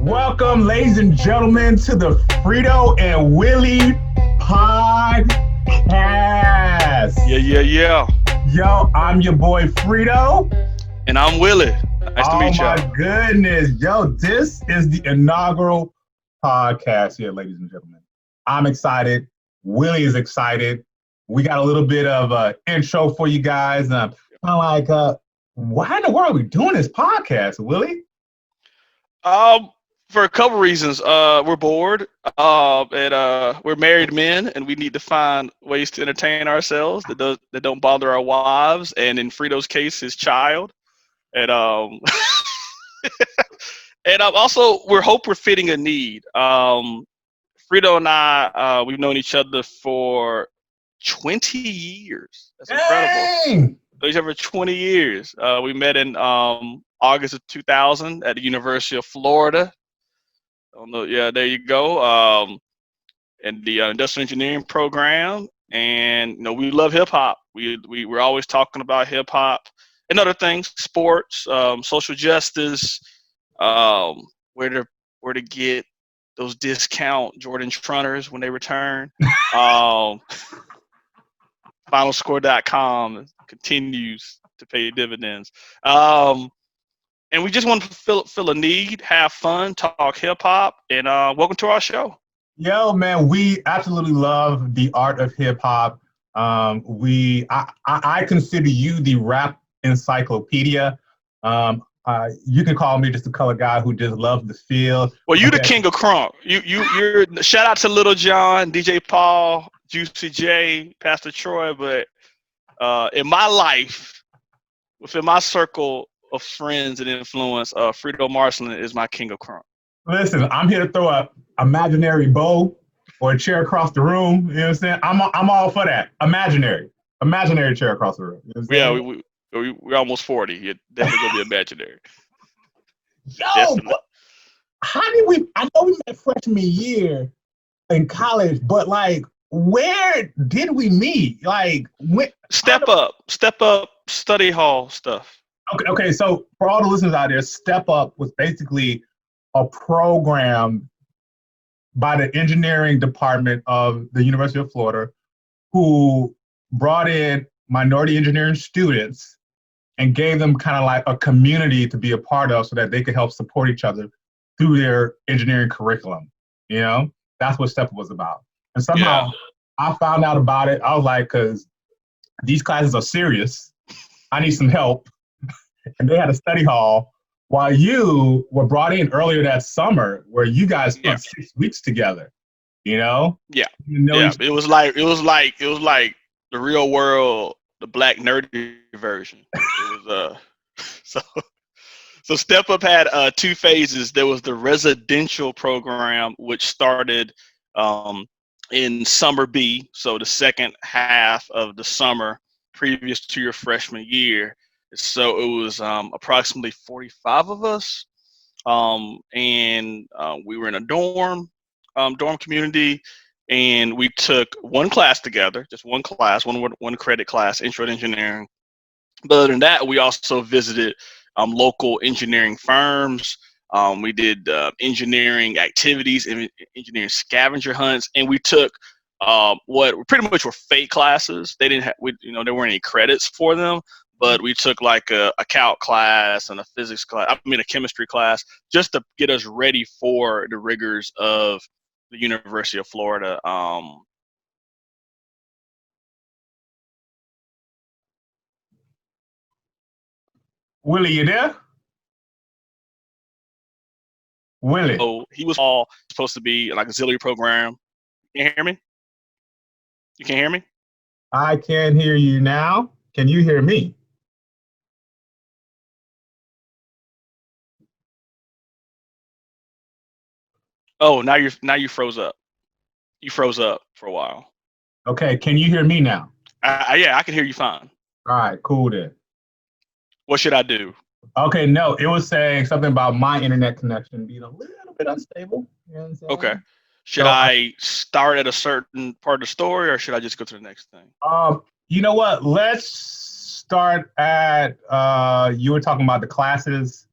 Welcome, ladies and gentlemen, to the Frito and Willie podcast. Yeah. Yo, I'm your boy Frito. And I'm Willie. Nice to meet y'all. Oh my goodness. Yo, this is the inaugural podcast here, ladies and gentlemen. I'm excited. Willie is excited. We got a little bit of an intro for you guys. I'm like, why in the world are we doing this podcast, Willie? For a couple reasons. We're bored, and we're married men, and we need to find ways to entertain ourselves that don't bother our wives, and in Frito's case, his child. And and also we're fitting a need. Frito and I, we've known each other for 20 years. That's incredible. Dang! Known each other for 20 years. We met in August of 2000 at the University of Florida. Yeah, there you go. In the industrial engineering program, and we love hip hop. We're always talking about hip hop and other things, sports, social justice, where to get those discount Jordan Trunners when they return. Finalscore.com continues to pay dividends. And we just want to fill a need, have fun, talk hip hop, and welcome to our show. Yo, man, we absolutely love the art of hip hop. I consider you the rap encyclopedia. You can call me just a color guy who just loves the feel. Well, you the king of crunk. You're shout out to Little John, DJ Paul, Juicy J, Pastor Troy, but in my life, within my circle of friends and influence, Frito Marcelin is my king of crunk. Listen, I'm here to throw a imaginary bow or a chair across the room. You know what I'm saying? I'm all for that. Imaginary chair across the room. You know we're almost 40. You're definitely gonna be imaginary. Yo, how did we? I know we met freshman year in college, but like, where did we meet? Like, Step up, study hall stuff. Okay. So for all the listeners out there, Step Up was basically a program by the engineering department of the University of Florida, who brought in minority engineering students and gave them kind of like a community to be a part of so that they could help support each other through their engineering curriculum. You know, that's what Step Up was about. And somehow I found out about it. I was like, because these classes are serious. I need some help. And they had a study hall while you were brought in earlier that summer where you guys spent 6 weeks together, you know? Yeah. It was like the real world, the black nerdy version. It was so Step Up had two phases. There was the residential program, which started in summer B, so the second half of the summer previous to your freshman year. So it was approximately 45 of us, and we were in a dorm community, and we took one class together, just one class, one credit class, Intro to Engineering. But other than that, we also visited local engineering firms. We did engineering activities, engineering scavenger hunts, and we took what pretty much were fake classes. They didn't there weren't any credits for them. But we took like a calc class and a physics class, a chemistry class, just to get us ready for the rigors of the University of Florida. Willie, you there? Willie. So he was all supposed to be like auxiliary program. Can you hear me? You can hear me? I can hear you now. Can you hear me? Oh, now you froze up. You froze up for a while. Okay, can you hear me now? Yeah, I can hear you fine. All right, cool then. What should I do? Okay, no, it was saying something about my internet connection being a little bit unstable. You know what I'm saying? Okay. Should I start at a certain part of the story, or should I just go to the next thing? You know what? Let's start at you were talking about the classes.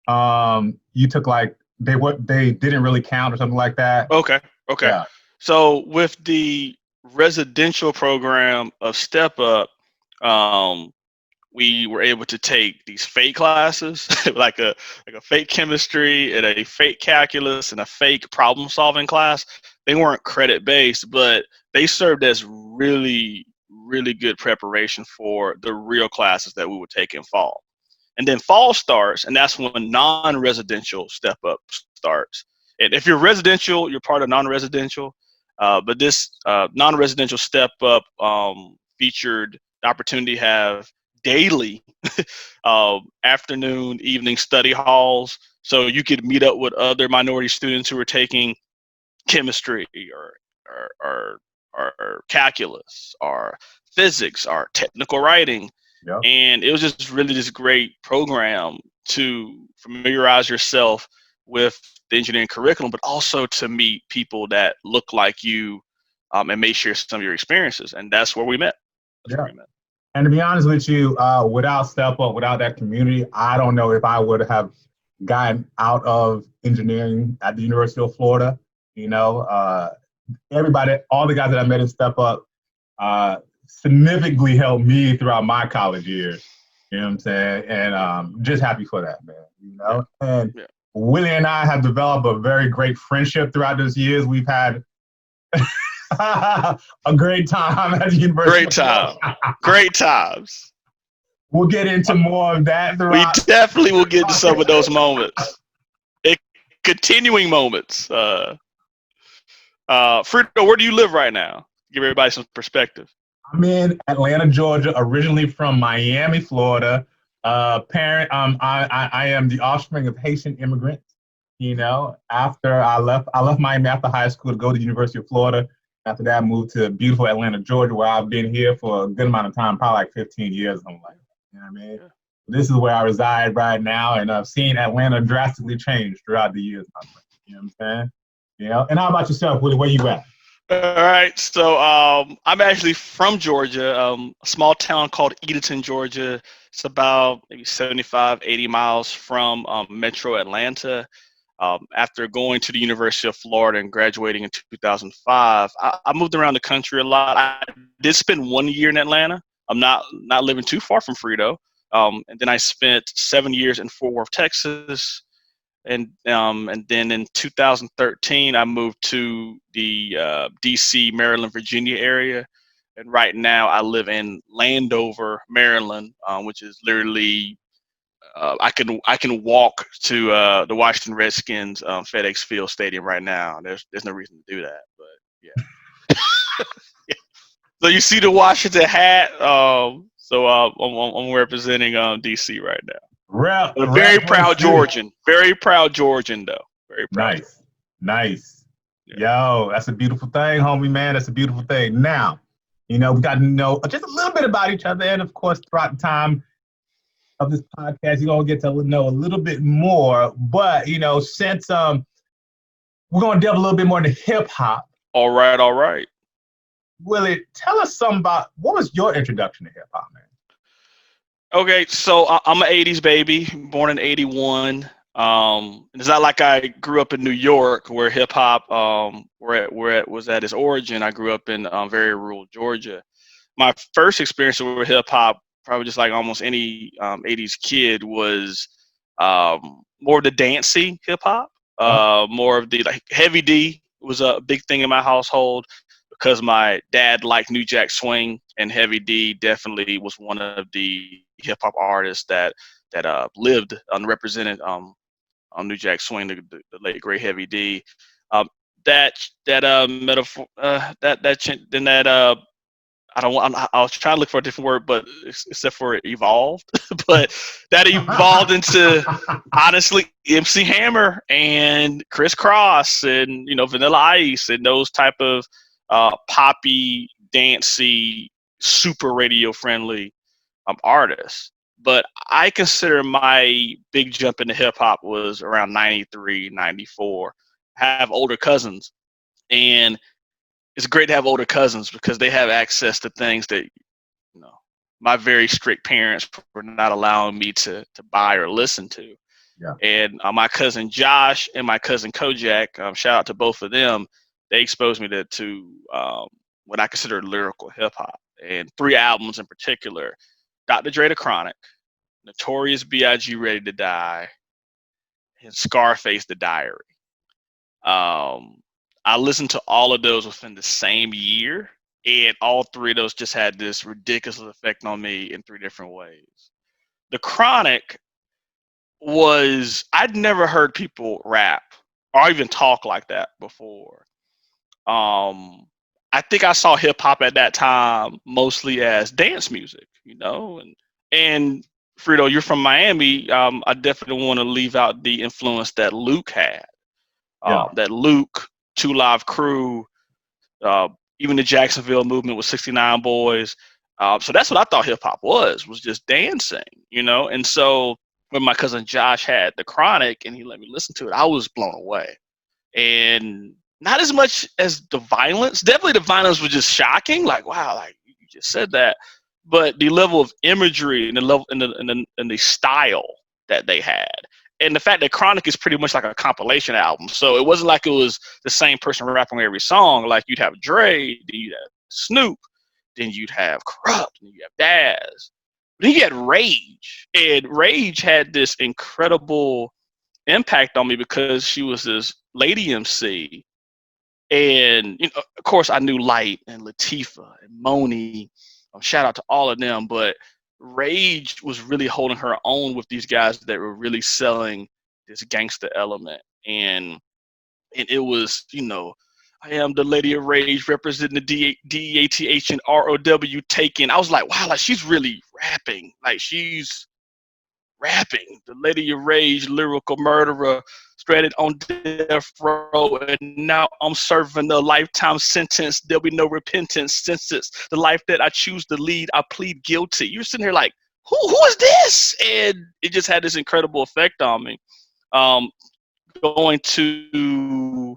You took like they didn't really count or something like that. Okay. Okay. Yeah. So with the residential program of Step Up, um, we were able to take these fake classes, like a fake chemistry and a fake calculus and a fake problem solving class. They weren't credit based, but they served as really good preparation for the real classes that we would take in fall. And then fall starts, and that's when non-residential step up starts. And if you're residential, you're part of non-residential. But this non-residential step up featured the opportunity to have daily afternoon, evening study halls, so you could meet up with other minority students who were taking chemistry or, or calculus or physics or technical writing. Yep. And it was just really this great program to familiarize yourself with the engineering curriculum, but also to meet people that look like you, and may share some of your experiences. And that's where we met. That's where Yeah. we met. And to be honest with you, without Step Up, without that community, I don't know if I would have gotten out of engineering at the University of Florida. You know, everybody, all the guys that I met in Step Up, significantly helped me throughout my college years. You know what I'm saying? And just happy for that, man. You know, and Yeah. Willie and I have developed a very great friendship throughout those years. We've had a great time at the University. Great time. Great times. We'll get into more of that We throughout. definitely will get to some of those moments. Continuing moments. Frito, where do you live right now? Give everybody some perspective. I'm in Atlanta, Georgia, originally from Miami, Florida. I am the offspring of Haitian immigrants. You know, after I left Miami after high school to go to the University of Florida. After that, I moved to beautiful Atlanta, Georgia, where I've been here for a good amount of time, probably like 15 years, something like that. You know what I mean? Yeah. This is where I reside right now, and I've seen Atlanta drastically change throughout the years. You know what I'm saying? You know, and how about yourself, Willie? Where you at? All right, so I'm actually from Georgia, a small town called Edenton, Georgia. It's about maybe 75, 80 miles from Metro Atlanta. After going to the University of Florida and graduating in 2005, I moved around the country a lot. I did spend 1 year in Atlanta. I'm not living too far from Frito. And then I spent 7 years in Fort Worth, Texas. And then in 2013, I moved to the D.C., Maryland, Virginia area. And right now I live in Landover, Maryland, which is literally I can walk to the Washington Redskins FedEx Field Stadium right now. There's no reason to do that, but yeah. So you see the Washington hat. I'm representing DC right now. A very proud Georgian. Very proud Georgian, though. Very proud. Nice. Yeah. Yo, that's a beautiful thing, homie, man. That's a beautiful thing. Now, you know, we got to know just a little bit about each other, and of course, throughout the time of this podcast, you're gonna get to know a little bit more. But you know, since we're gonna delve a little bit more into hip hop. All right. Willie, tell us something about what was your introduction to hip hop, man? Okay, so I'm an '80s baby, born in '81. It's not like I grew up in New York, where hip hop, where it was at its origin. I grew up in very rural Georgia. My first experience with hip hop, probably just like almost any '80s kid, was more of the dancey hip hop. More of the like Heavy D was a big thing in my household because my dad liked New Jack Swing, and Heavy D definitely was one of the hip hop artists that lived unrepresented on New Jack Swing, the late great Heavy D. That metaphor, I don't want. I was trying to look for a different word, but except for it evolved, but that evolved into honestly MC Hammer and Criss Cross and Vanilla Ice and those type of poppy, dancey, super radio friendly artists. But I consider my big jump into hip hop was around 93, 94. I have older cousins, and it's great to have older cousins because they have access to things that my very strict parents were not allowing me to buy or listen to. Yeah. And my cousin Josh and my cousin Kojak, shout out to both of them. They exposed me to what I consider lyrical hip hop, and 3 albums in particular: Dr. Dre, The Chronic, Notorious B.I.G. Ready to Die, and Scarface, The Diary. Um, I listened to all of those within the same year, and all 3 of those just had this ridiculous effect on me in 3 different ways. The Chronic was, I'd never heard people rap or even talk like that before. I think I saw hip hop at that time mostly as dance music, and Frito, you're from Miami. I definitely want to leave out the influence that Luke had. Yeah. That Luke, Two Live Crew, uh, even the Jacksonville movement with 69 Boys. So that's what I thought hip hop was just dancing, And so when my cousin Josh had The Chronic and he let me listen to it, I was blown away. And not as much as the violence. Definitely the violence was just shocking. Like, wow, like you just said that. But the level of imagery and the level and the style that they had. And the fact that Chronic is pretty much like a compilation album. So it wasn't like it was the same person rapping every song. Like you'd have Dre, then you'd have Snoop, then you'd have Corrupt, then you have Daz. Then you had Rage. And Rage had this incredible impact on me because she was this lady MC. And of course I knew Light and Latifah and Moni. Shout out to all of them, but Rage was really holding her own with these guys that were really selling this gangster element. And it was, I am the Lady of Rage representing the DEATH and ROW taken. I was like, wow, like she's really rapping. Like she's rapping. The Lady of Rage, lyrical murderer, stranded on death row, and now I'm serving a lifetime sentence. There'll be no repentance since it's the life that I choose to lead. I plead guilty. You're sitting here like, who is this? And it just had this incredible effect on me. Going to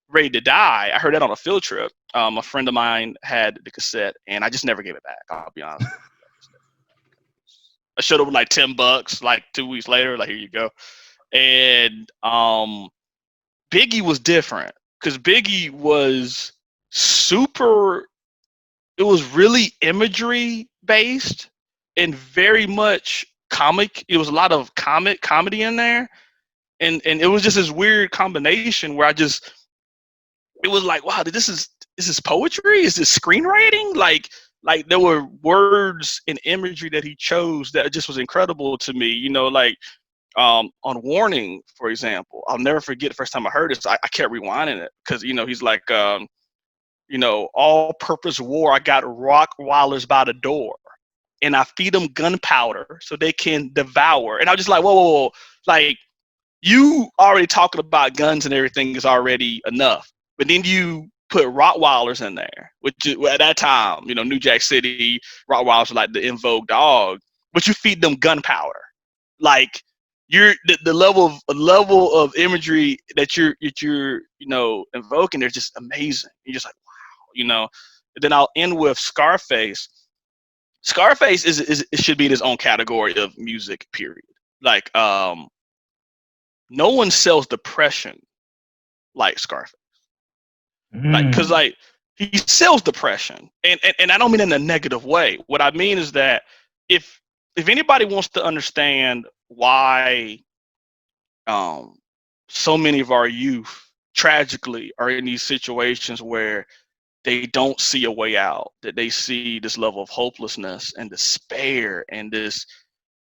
Ready to Die, I heard that on a field trip. A friend of mine had the cassette, and I just never gave it back. I'll be honest with you. I showed up with like $10, like 2 weeks later, like here you go. And Biggie was different because Biggie was super. It was really imagery based and very much comic. It was a lot of comedy in there, and it was just this weird combination where it was like, wow, is this poetry? Is this screenwriting? Like there were words and imagery that he chose that just was incredible to me. On Warning, for example, I'll never forget the first time I heard this. I kept rewinding it because he's like, all-purpose war. I got Rottweilers by the door, and I feed them gunpowder so they can devour. And I was just like, whoa, like you already talking about guns and everything is already enough, but then you put Rottweilers in there, which at that time, New Jack City, Rottweilers were like the in vogue dog, but you feed them gunpowder. Like you're the level of imagery that you're invoking, they're just amazing. You're just like, wow. And then I'll end with Scarface. Scarface is it should be in his own category of music, period. Like no one sells depression like Scarface. Like, cause like he sells depression, and I don't mean in a negative way. What I mean is that if anybody wants to understand why so many of our youth tragically are in these situations where they don't see a way out, that they see this level of hopelessness and despair and this,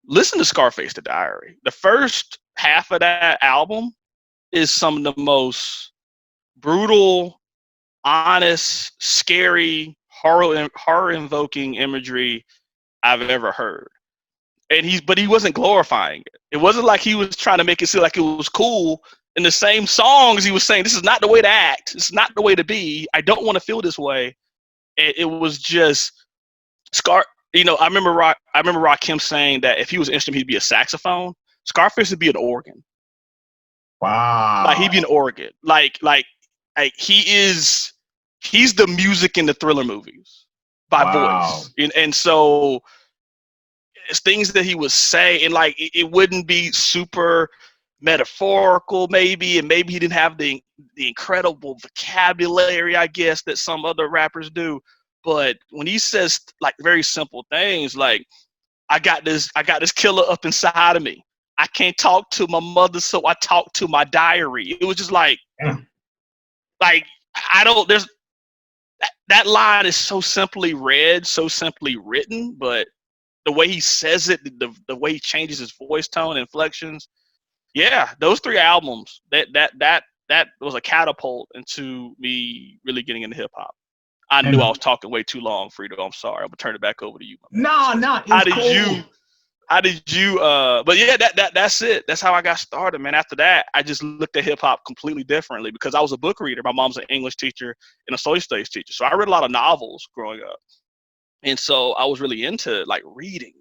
listen to Scarface the Diary. The first half of that album is some of the most brutal, honest, scary, horror invoking imagery I've ever heard. And he wasn't glorifying it. It wasn't like he was trying to make it seem like it was cool. In the same songs, he was saying, "This is not the way to act. It's not the way to be. I don't want to feel this way." And it was just Scar. I remember Rakim saying that if he was an instrument, he'd be a saxophone. Scarface would be an organ. Wow. Like he'd be an organ. Like he's the music in the Thriller movies by voice. And so it's things that he would say, and like it wouldn't be super metaphorical maybe, and maybe he didn't have the incredible vocabulary, I guess, that some other rappers do. But when he says like very simple things like, I got this killer up inside of me. I can't talk to my mother, so I talk to my diary. It was just like, I don't, there's, that line is so simply read, so simply written, but the way he says it, the way he changes his voice tone, inflections, yeah, those 3 albums, that was a catapult into me really getting into hip hop. I knew I was talking way too long, Frito. I'm sorry. I'm gonna turn it back over to you. No, How did you but yeah, that's it. That's how I got started, man. After that, I just looked at hip hop completely differently because I was a book reader. My mom's an English teacher and a social studies teacher. So I read a lot of novels growing up. And so I was really into like reading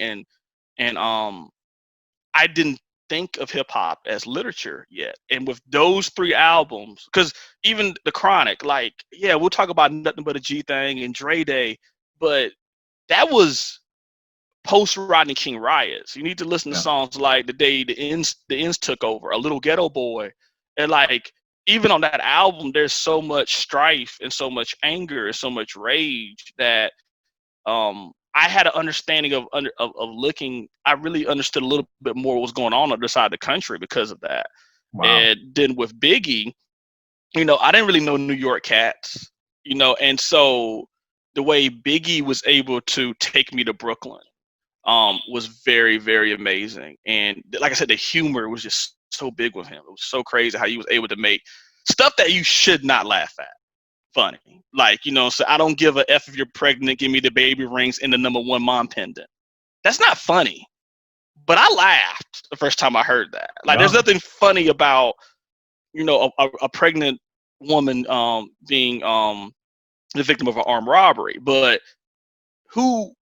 and I didn't think of hip hop as literature yet. And with those 3 albums, because even the Chronic, like, yeah, we'll talk about Nothing But a G Thing and Dre Day, but that was post Rodney King riots. You need to listen to songs like The Day the Ends Took Over, A Little Ghetto Boy, and like even on that album, there's so much strife and so much anger and so much rage that I had an understanding of looking. I really understood a little bit more what was going on the other side of the country because of that. Wow. And then with Biggie, I didn't really know New York cats, and so the way Biggie was able to take me to Brooklyn was very, very amazing. And like I said, the humor was just so big with him. It was so crazy how he was able to make stuff that you should not laugh at funny. Like, so I don't give a F if you're pregnant, give me the baby rings and the #1 mom pendant. That's not funny. But I laughed the first time I heard that. Like, there's nothing funny about, a pregnant woman being the victim of an armed robbery. But who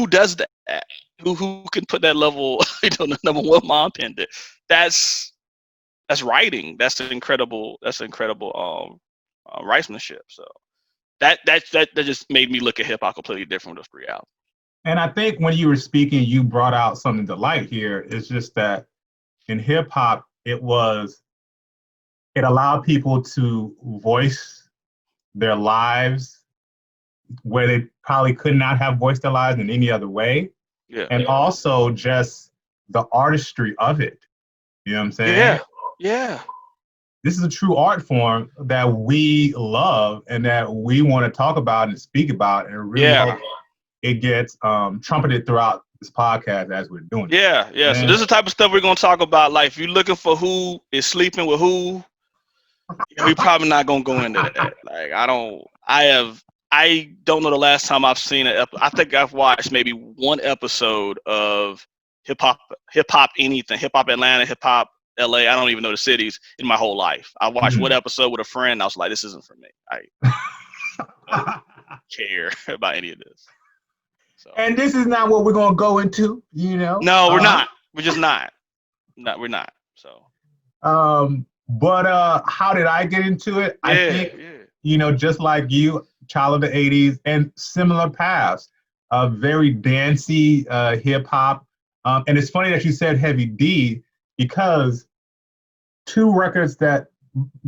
does that? Who can put that level, the #1 mom pendant? That's writing. That's incredible writersmanship. So that just made me look at hip hop completely different with those 3 albums. And I think when you were speaking, you brought out something to light here. It's just that in hip hop, it allowed people to voice their lives where they probably could not have voiced their lives in any other way. Yeah. And also just the artistry of it. You know what I'm saying? Yeah. This is a true art form that we love and that we want to talk about and speak about, and really hope it gets trumpeted throughout this podcast as we're doing it. Yeah. And so this is the type of stuff we're going to talk about. Like, if you're looking for who is sleeping with who, we're probably not going to go into that. Like, I don't know the last time I've seen I think I've watched maybe 1 episode of hip hop anything, hip hop Atlanta, hip hop LA, I don't even know the cities in my whole life. I watched 1 episode with a friend. I was like, this isn't for me. I don't care about any of this. So. And this is not what we're going to go into, No, we're not. We're just not. No, we're not. So. But how did I get into it? I think, just like you, child of the 80s, and similar paths, very dancey hip hop. And it's funny that you said Heavy D, because 2 records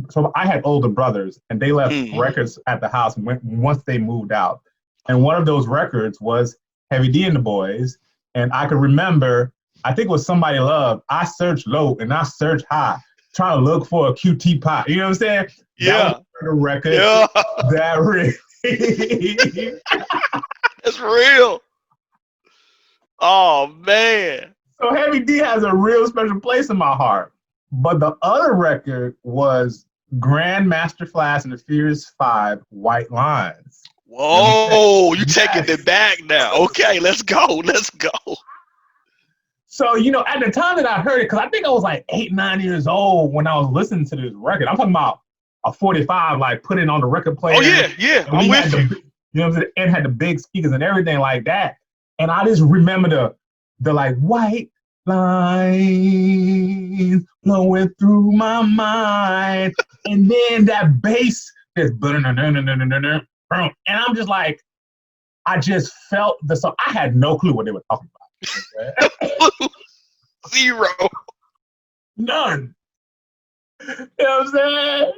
so I had older brothers and they left records at the house once they moved out. And one of those records was Heavy D and the Boys. And I could remember, I think it was Somebody Love. I searched low and I searched high, trying to look for a QT pop. You know what I'm saying? Yeah. That was the record that really. It's real. Oh, man. So Heavy D has a real special place in my heart. But the other record was Grandmaster Flash and the Furious 5, White Lines. Whoa, you taking it back now. Okay, let's go. So, at the time that I heard it, because I think I was like 8, 9 years old when I was listening to this record. I'm talking about a 45, like put it on the record player. Oh, yeah, I'm with you. You know what I'm saying? And had the big speakers and everything like that. And I just remember the like white lines flowing through my mind. And then that bass is and I'm just like, I just felt the song. I had no clue what they were talking about. Zero. None. You know what I'm saying?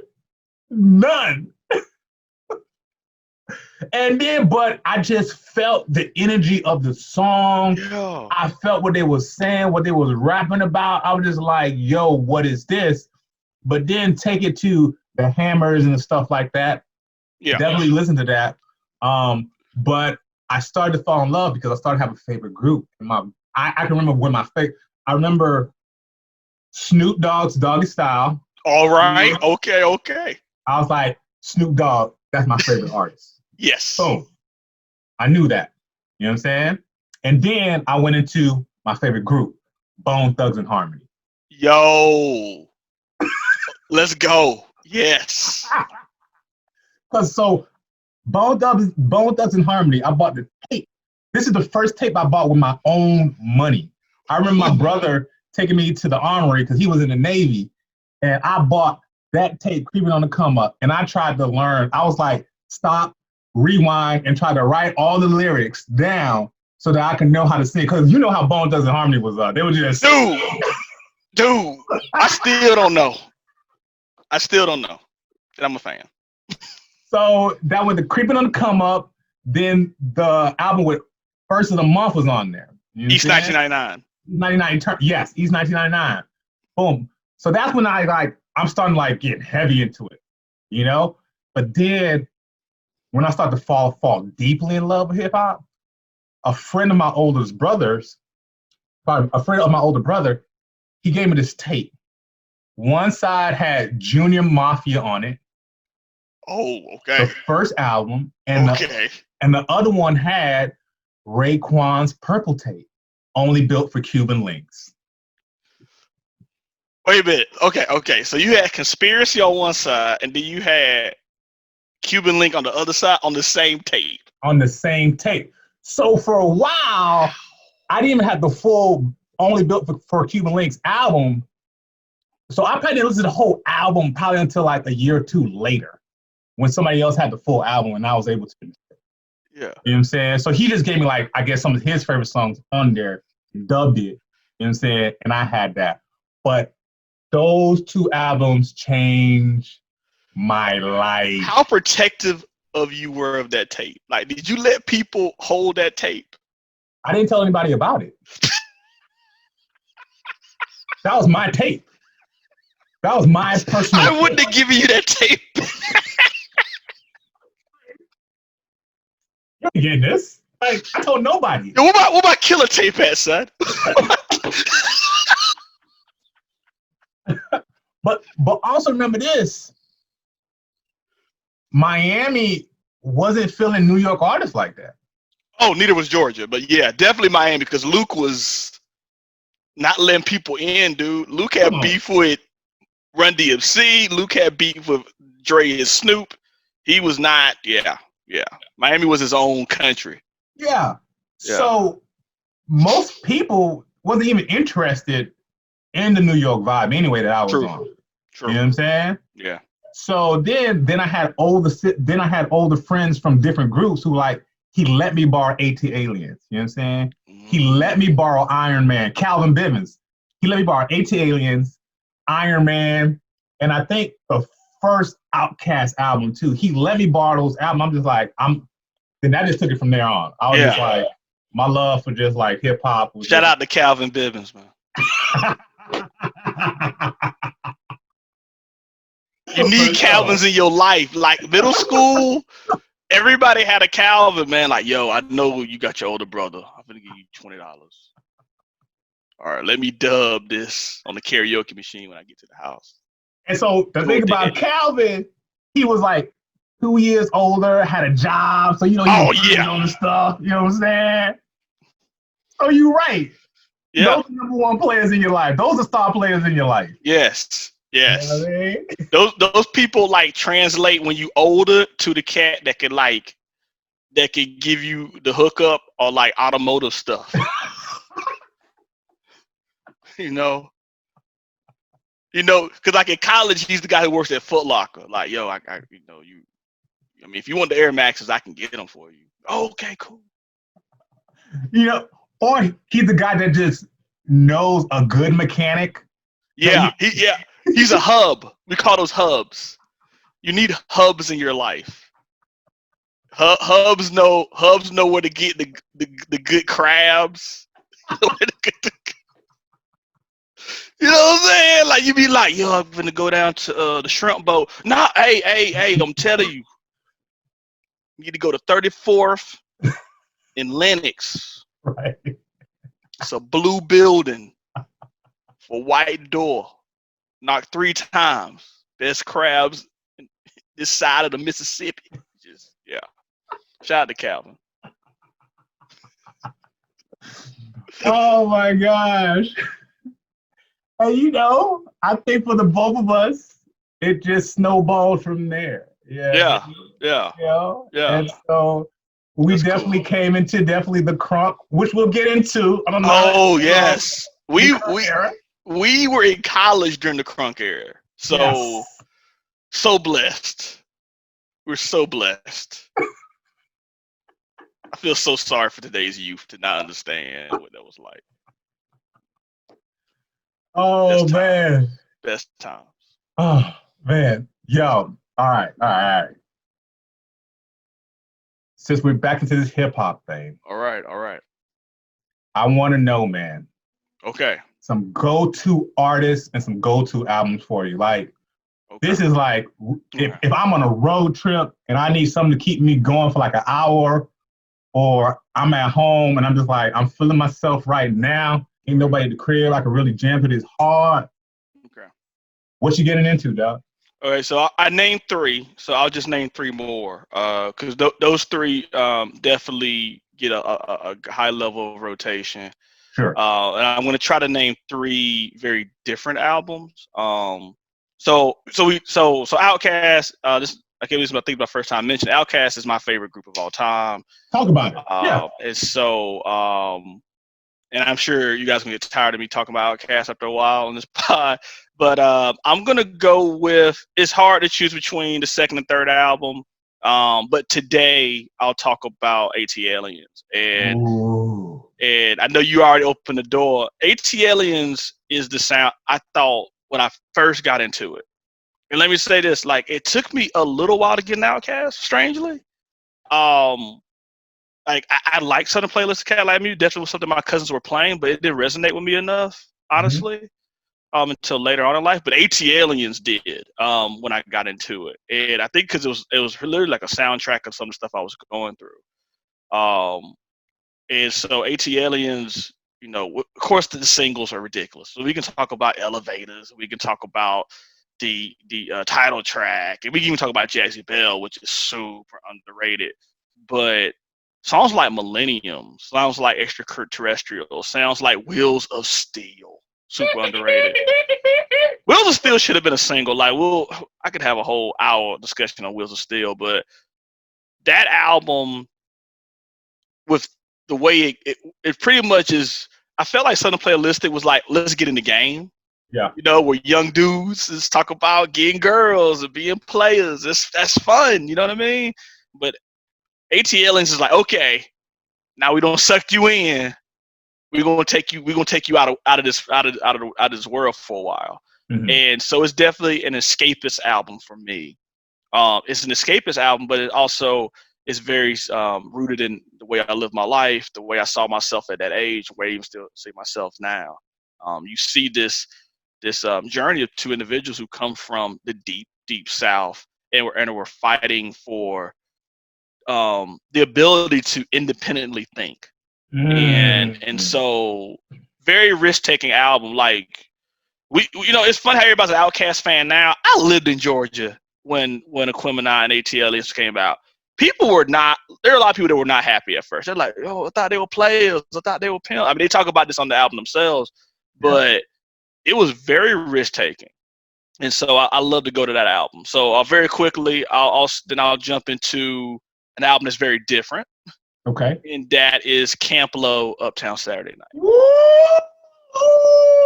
None. And then, but I just felt the energy of the song. Yeah. I felt what they were saying, what they was rapping about. I was just like, yo, what is this? But then take it to the hammers and stuff like that. Yeah. Definitely listen to that. But I started to fall in love because I started to have a favorite group. I can remember when I remember Snoop Dogg's Doggy Style. All right. Okay. Okay. I was like, Snoop Dogg, that's my favorite artist. Yes. Boom. I knew that. You know what I'm saying? And then I went into my favorite group, Bone Thugs and Harmony. Yo. Let's go. Yes. Because so Bone Thugs and Harmony, I bought the tape. This is the first tape I bought with my own money. I remember my brother taking me to the armory because he was in the Navy, and I bought that tape, Creeping on the Come Up, and I tried to learn. I was like, stop, rewind, and try to write all the lyrics down so that I can know how to sing. Because you know how Bone Thugs and Harmony was. They were just dude. I still don't know. And I'm a fan. So that was the Creeping on the Come Up. Then the album with First of the Month was on there. East 1999. 99. Yes, East 1999. Boom. So that's when I'm starting to get heavy into it, you know? But then when I started to fall deeply in love with hip hop, a friend of my older brother, he gave me this tape. One side had Junior Mafia on it. Oh, okay. The first album, and the other one had Raekwon's Purple Tape, only built for Cuban links. Wait a minute. Okay. So you had Conspiracy on one side, and then you had Cuban Link on the other side on the same tape. So for a while, I didn't even have the full only built for Cuban Links album. So I probably didn't listen to the whole album probably until a year or two later, when somebody else had the full album and I was able to. Yeah. You know what I'm saying? So he just gave me I guess some of his favorite songs on there, dubbed it. You know what I'm saying? And I had that. But those two albums changed my life. How protective of you were of that tape? Did you let people hold that tape? I didn't tell anybody about it. That was my tape. That was my personal I wouldn't have given you that tape. You ain't getting this. I told nobody. Yo, what about Killer Tape at, son? But also remember this. Miami wasn't feeling New York artists like that. Oh, neither was Georgia. But yeah, definitely Miami, because Luke was not letting people in, dude. Luke had beef with Run DMC. Luke had beef with Dre and Snoop. He was not, yeah. Miami was his own country. Yeah. So most people wasn't even interested in the New York vibe anyway that I was on. True. You know what I'm saying? Yeah. So then I had older friends from different groups who he let me borrow AT Aliens. You know what I'm saying? He let me borrow Iron Man, Calvin Bivens. He let me borrow AT Aliens, Iron Man, and I think the first Outkast album too. He let me borrow those albums. I'm just then I just took it from there on. I was just my love for just hip hop. Shout out to Calvin Bivens, man. You need Calvins in your life. Middle school, everybody had a Calvin, man. Yo, I know you got your older brother. I'm gonna give you $20. All right, let me dub this on the karaoke machine when I get to the house. And so the thing about Calvin, he was 2 years older, had a job, so he was on the stuff. You know what I'm saying? So you're right. Yeah. Those are number one players in your life. Those are star players in your life. Yes. You know what I mean? Those people translate when you older to the cat that could that could give you the hookup or automotive stuff. You know, because in college he's the guy who works at Foot Locker. If you want the Air Maxes, I can get them for you. Oh, okay, cool. Or he's the guy that just knows a good mechanic. Yeah, he's a hub. We call those hubs. You need hubs in your life. Hubs know where to get the good crabs. You know what I'm saying? Like you be like, yo, I'm gonna go down to the shrimp boat. Nah, hey, I'm telling you, you need to go to 34th in Lenox. Right. It's a blue building, a white door. Knocked 3 times. Best crabs this side of the Mississippi. Just yeah. Shout out to Calvin. Oh my gosh. And I think for the both of us, it just snowballed from there. Yeah. Yeah. And so we That's definitely cool. came into definitely the crunk, which we'll get into. I don't know. Oh yes. The crunk era. We were in college during the crunk era. So Yes. so blessed. We're so blessed. I feel so sorry for today's youth to not understand what that was like. Oh man. Best times. Oh man. Yo. All right. Since we're back into this hip hop thing, All right. I want to know, man, Okay. some go-to artists and some go-to albums for you. Like, this is like, if I'm on a road trip and I need something to keep me going for like an hour, or I'm at home and I'm just like, I'm feeling myself right now. Ain't nobody at the crib. I can really jam to this hard. Okay. What you getting into, dog? All right, so I named 3, so I'll just name 3 more, because those 3 definitely get a high level of rotation. Sure. And I'm going to try to name 3 very different albums. So Outkast. This I can't believe I think about first time mentioned. Outkast is my favorite group of all time. Talk about it. Yeah. And so and I'm sure you guys are gonna get tired of me talking about Outkast after a while on this pod. But I'm gonna go with. It's hard to choose between the second and third album. But today I'll talk about AT Aliens, and I know you already opened the door. AT Aliens is the sound I thought when I first got into it. And let me say this: like it took me a little while to get an Outkast, strangely. Um, like I like Southern Playlist Cadillac music. Definitely was something my cousins were playing, but it didn't resonate with me enough, honestly, until later on in life. But AT Aliens did when I got into it, and I think because it was literally like a soundtrack of some of the stuff I was going through. And so AT Aliens, of course the singles are ridiculous. So we can talk about Elevators, we can talk about the title track, and we can even talk about Jazzy Bell, which is super underrated. But songs like Millennium, sounds like Extraterrestrial, sounds like Wheels of Steel, super underrated. Wheels of Steel should have been a single. Like, I could have a whole hour discussion on Wheels of Steel, but that album, with the way it pretty much is, I felt like Southern Playalistic was like, let's get in the game. Yeah. Where young dudes just talk about getting girls and being players. That's fun. You know what I mean? But AT Aliens is like, okay, now we don't suck you in. We're gonna take you out of this world for a while. Mm-hmm. And so it's definitely an escapist album for me. It's an escapist album, but it also is very rooted in the way I live my life, the way I saw myself at that age, where I even still see myself now. You see this journey of 2 individuals who come from the deep South, and were fighting for the ability to independently think. And so very risk taking album. Like it's funny how everybody's an Outkast fan now. I lived in Georgia when Aquemini and AT Aliens came out. People were not. There are a lot of people that were not happy at first. They're like, "Oh, I thought they were players. I thought they were pimps." I mean, they talk about this on the album themselves, but it was very risk taking. And so I love to go to that album. So very quickly, I'll jump into an album that's very different. Okay. And that is Camp Lo, Uptown Saturday Night.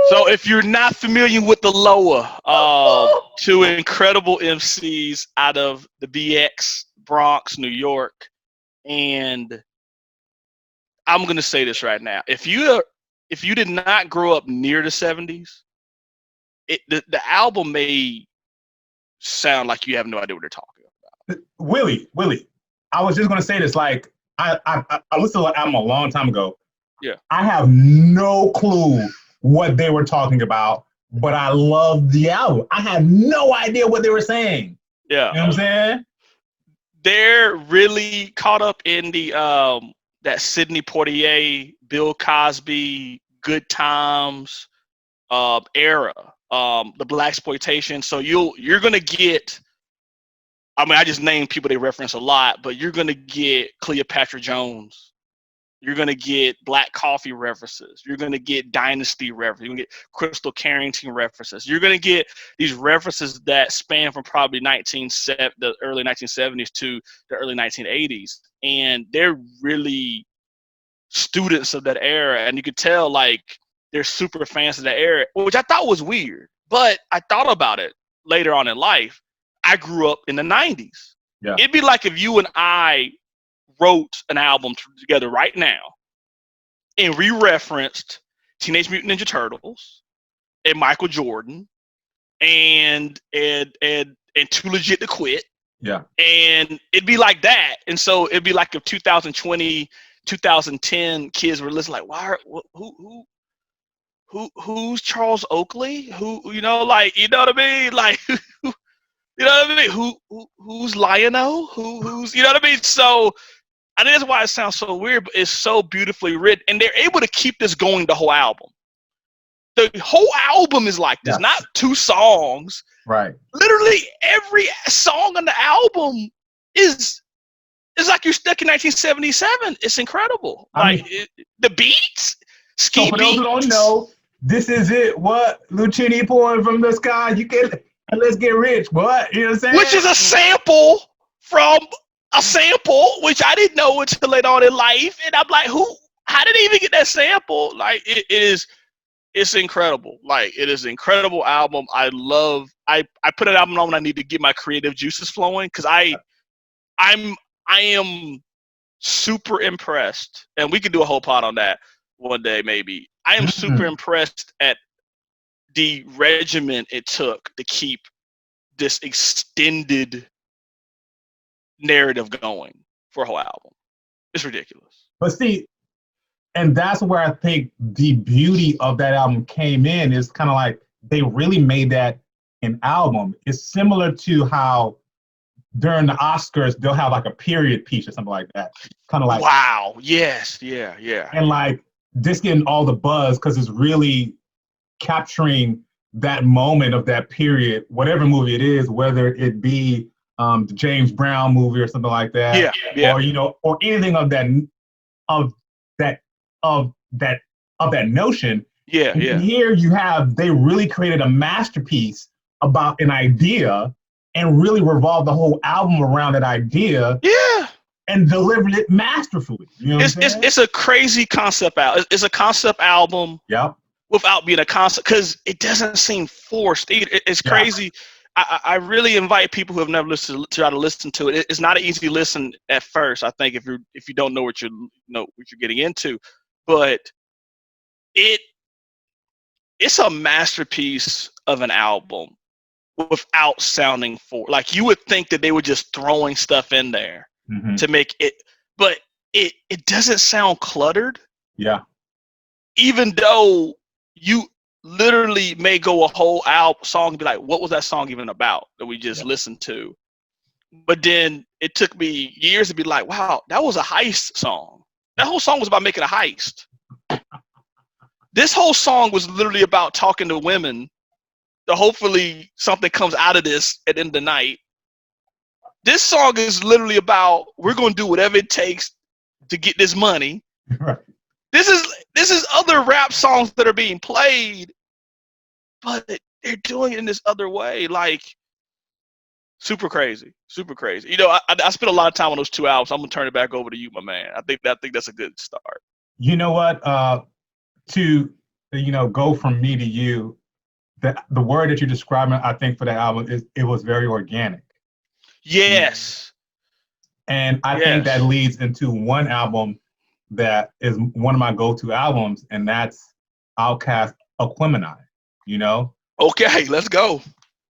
So if you're not familiar with the Lower, 2 incredible MCs out of the BX, Bronx, New York. And I'm going to say this right now. If you did not grow up near the 70s, the album may sound like you have no idea what they're talking about. Willie, I was just gonna say this. Like, I listened to the album a long time ago. Yeah. I have no clue what they were talking about, but I love the album. I had no idea what they were saying. Yeah. You know what I'm saying? They're really caught up in the that Sidney Poitier, Bill Cosby, Good Times era, the blaxploitation. So you're gonna get. I mean, I just named people they reference a lot, but you're gonna get Cleopatra Jones. You're gonna get Black Coffee references. You're gonna get Dynasty references. You're gonna get Crystal Carrington references. You're gonna get these references that span from probably the early 1970s to the early 1980s, and they're really students of that era. And you could tell like they're super fans of that era, which I thought was weird. But I thought about it later on in life. I grew up in the 90s. Yeah. It'd be like if you and I wrote an album together right now and re-referenced Teenage Mutant Ninja Turtles and Michael Jordan and Too Legit to Quit. Yeah. And it'd be like that. And so it'd be like if 2020, 2010 kids were listening like, who's Charles Oakley? Who, you know, like, you know what I mean? Like, you know what I mean? Who's Lionel? Who's, you know what I mean? So I think that's why it sounds so weird, but it's so beautifully written, and they're able to keep this going the whole album. The whole album is like this, not two songs. Right. Literally every song on the album is like you're stuck in 1977. It's incredible. The beats, ski for those who don't know, this is it. What Lucini pouring from the sky? You can. Let's get rich, what? You know what I'm saying? Which is a sample from a sample, which I didn't know until later on in life. And I'm like, how did they even get that sample? Like, it's incredible. Like, it is an incredible album. I put an album on when I need to get my creative juices flowing, because I am super impressed. And we could do a whole pod on that one day, maybe. I am super impressed at the regimen it took to keep this extended narrative going for a whole album. It's ridiculous. But see, and that's where I think the beauty of that album came in, is kind of like they really made that an album. It's similar to how during the Oscars, they'll have like a period piece or something like that. Kind of like, wow, yes, yeah. And like just getting all the buzz because it's really capturing that moment of that period, whatever movie it is, whether it be the James Brown movie or something like that, yeah. or you know, or anything of that notion. Yeah. And here you have, they really created a masterpiece about an idea and really revolved the whole album around that idea. Yeah. And delivered it masterfully. You know it's a crazy concept album. It's a concept album. Yeah. Without being a concept, because it doesn't seem forced either. It's crazy. I really invite people who have never listened to try to listen to it. It's not an easy listen at first, I think, if you don't know what you're getting into, but it's a masterpiece of an album without sounding like you would think that they were just throwing stuff in there to make it, but it doesn't sound cluttered. Yeah. Even though you literally may go a whole album song and be like, what was that song even about that we just listened to? But then it took me years to be like, wow, that was a heist song. That whole song was about making a heist. This whole song was literally about talking to women. So hopefully something comes out of this at the end of the night. This song is literally about, we're going to do whatever it takes to get this money. Right. This is other rap songs that are being played, but they're doing it in this other way, like super crazy. You know, I spent a lot of time on those two albums. I'm gonna turn it back over to you, my man. I think that's a good start. You know what? To go from me to you, the word that you're describing, I think for that album is it was very organic. Yes. And I think that leads into one album that is one of my go-to albums, and that's Outkast Aquemini. You know, Okay, let's go.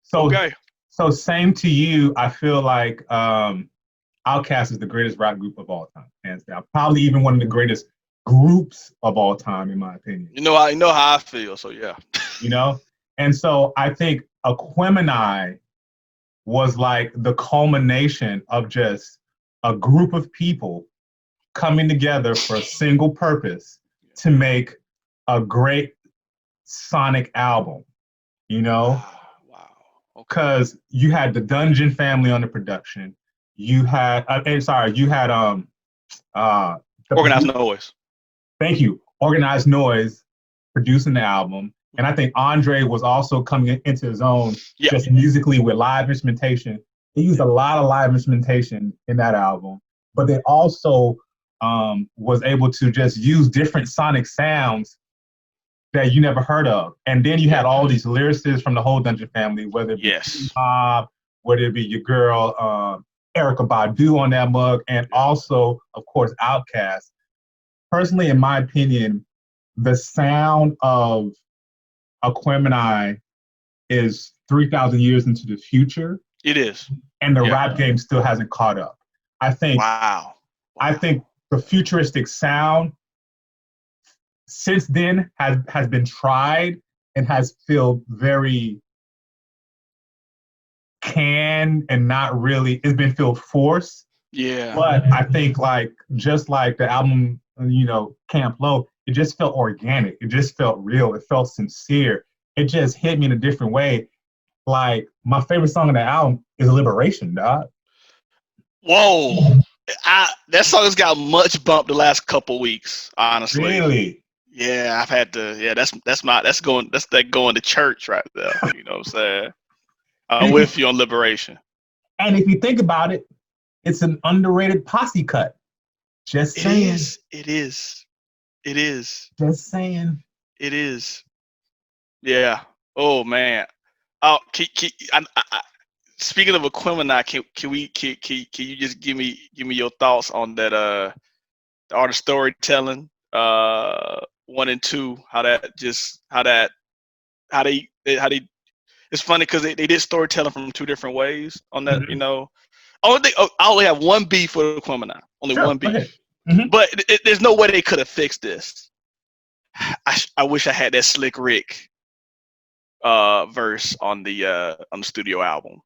So, Okay. so same to you. I feel like Outkast is the greatest rap group of all time, hands down. Probably even one of the greatest groups of all time, in my opinion. You know how I feel, so yeah. You know, and so I think Aquemini was like the culmination of just a group of people coming together for a single purpose to make a great sonic album, you know? Wow. Okay. Because you had the Dungeon family on the production. You had, you had the Organized producer. noise. Thank you, Organized Noise producing the album, and I think Andre was also coming into his own Yeah. just musically with live instrumentation. They used a lot of live instrumentation in that album, but they also was able to just use different sonic sounds that you never heard of. And then you had all these lyricists from the whole Dungeon family, whether it be Mob, whether it be your girl Erykah Badu on that mug, and also, of course, Outkast. Personally, in my opinion, the sound of Aquemini is 3,000 years into the future. It is. And the rap game still hasn't caught up. I think the futuristic sound since then has been tried and has felt very canned and not really, it's been feel forced. Yeah. But I think just like the album, Camp Low, it just felt organic. It just felt real. It felt sincere. It just hit me in a different way. Like my favorite song on the album is Liberation, dog. Whoa. That song has got much bumped the last couple weeks, honestly. Really? Yeah, I've had to. Yeah, that's that going to church right there. You know what I'm saying? I'm with you on Liberation. And if you think about it, it's an underrated posse cut. Just saying. It is. Just saying. It is. Yeah. Oh man. Oh, speaking of Aquemini, can you just give me your thoughts on that the art of storytelling 1 and 2, how they it's funny because they did storytelling from 2 different ways on that. I only have one beef with Aquemini, only one beef. But there's no way they could have fixed this. I wish I had that Slick Rick verse on the studio album,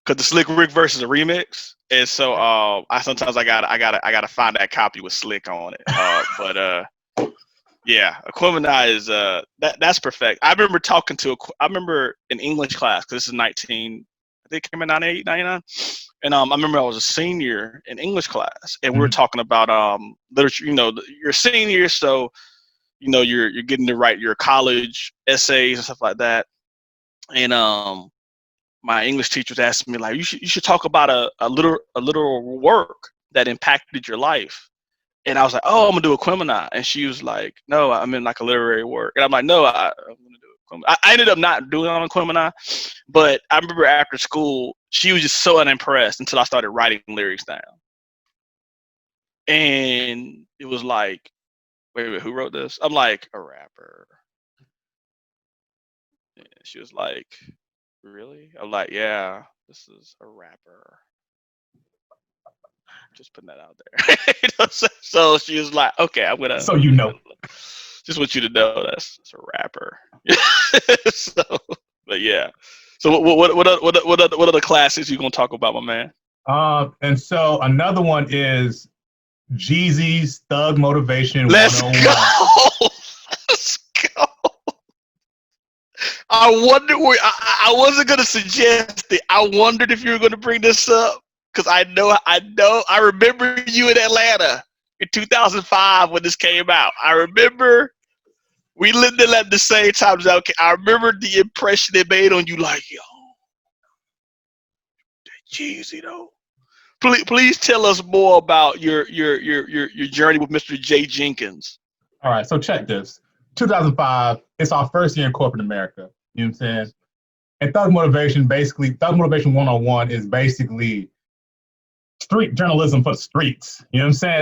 because the Slick Rick verse is a remix, and so I gotta find that copy with Slick on it. But yeah, Aquemini is that's perfect. I remember in English class, because this is I think it came in 98, 99. And I remember I was a senior in English class, and we were talking about literature. You're a senior, so you're getting to write your college essays and stuff like that. And my English teacher was asking me, like, you should talk about a literal work that impacted your life. And I was like, oh, I'm gonna do Aquemini. And she was like, no, I'm in like a literary work. And I'm like, no, I'm gonna do Aquemini. I ended up not doing it on Aquemini, but I remember after school, she was just so unimpressed until I started writing lyrics down. And it was like, wait, who wrote this? I'm like, a rapper. And she was like, really? I'm like, yeah, this is a rapper. Just putting that out there. So she was like, okay, I'm gonna. So just want you to know that's a rapper. So, but yeah. So what other classics you gonna talk about, my man? And so another one is Jeezy's Thug Motivation. Let's go. Let's go. I wonder where I wasn't gonna suggest it. I wondered if you were gonna bring this up, because I remember you in Atlanta in 2005 when this came out. I remember we lived in at the same time. I remember the impression it made on you, like, yo, that Jeezy though. Please tell us more about your journey with Mr. J. Jenkins. All right, so check this. 2005, it's our first year in corporate America. You know what I'm saying? And Thug Motivation 101 is basically street journalism for the streets. You know what I'm saying?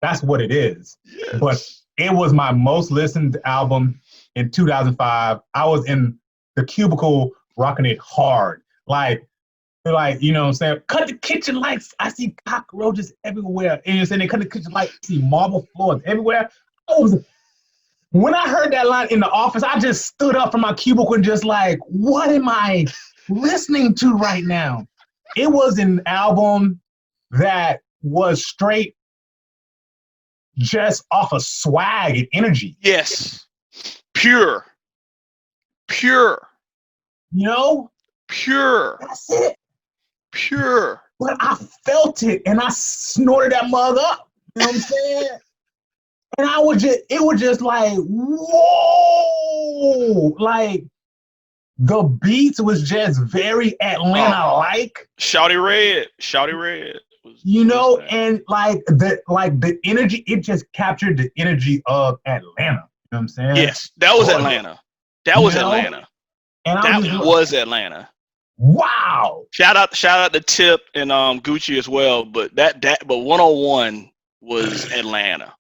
That's what it is. Yes. But It was my most listened album in 2005. I was in the cubicle rocking it hard. Like, you know what I'm saying? Cut the kitchen lights. I see cockroaches everywhere. And you're saying they cut the kitchen lights. I see marble floors everywhere. When I heard that line in the office, I just stood up from my cubicle and just like, what am I listening to right now? It was an album that was straight just off of swag and energy. Yes. Pure. Pure. You know? Pure. That's it. Pure. But I felt it and I snorted that mug up. You know what I'm saying? And it was just like, whoa! Like, the beats was just very Atlanta-like. Shawty Red. You know, and like the energy, it just captured the energy of Atlanta. You know what I'm saying? Yes, that was Atlanta. That was Atlanta. And that was Atlanta. Wow. Shout out to Tip and Gucci as well, but but 101 was Atlanta.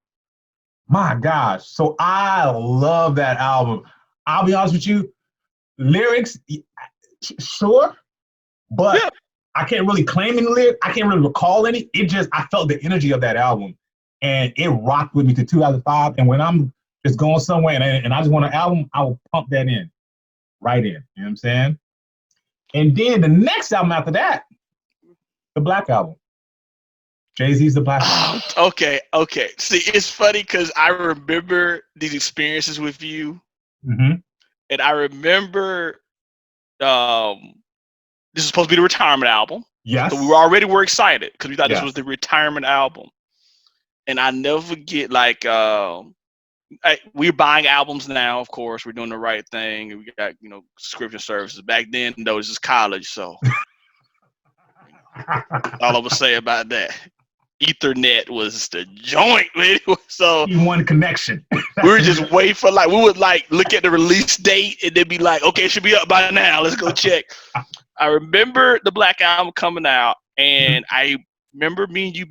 My gosh. So I love that album. I'll be honest with you, lyrics, sure, but yeah. I can't really claim any lyrics. I can't really recall any. I felt the energy of that album, and it rocked with me to 2005. And when I'm just going somewhere and I just want an album, I will pump that in, right in. You know what I'm saying? And then the next album after that, the Black Album. Jay-Z's The Black Album. Okay. See, it's funny because I remember these experiences with you, and I remember this is supposed to be the retirement album. Yes. So we were excited because we thought this was the retirement album. And I never forget, like, we're buying albums now, of course. We're doing the right thing. We got, subscription services. Back then, though, this is college, so all I would say about that. Ethernet was the joint, man. So one connection. We were just waiting for, like, we would like look at the release date and then be like, okay, it should be up by now. Let's go check. I remember the Black Album coming out, and I remember me and you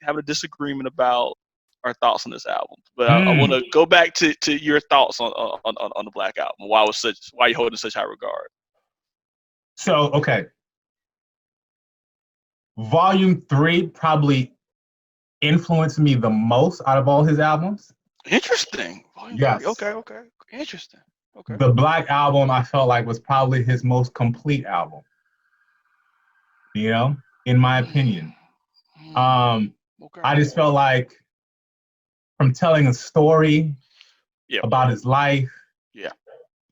having a disagreement about our thoughts on this album. But I want to go back to your thoughts on the Black Album. Why you hold it in such high regard? So, okay. Volume 3 probably influenced me the most out of all his albums. Interesting. Yes. Okay. Interesting. Okay. The Black Album, I felt like, was probably his most complete album. In my opinion. I just felt like from telling a story about his life,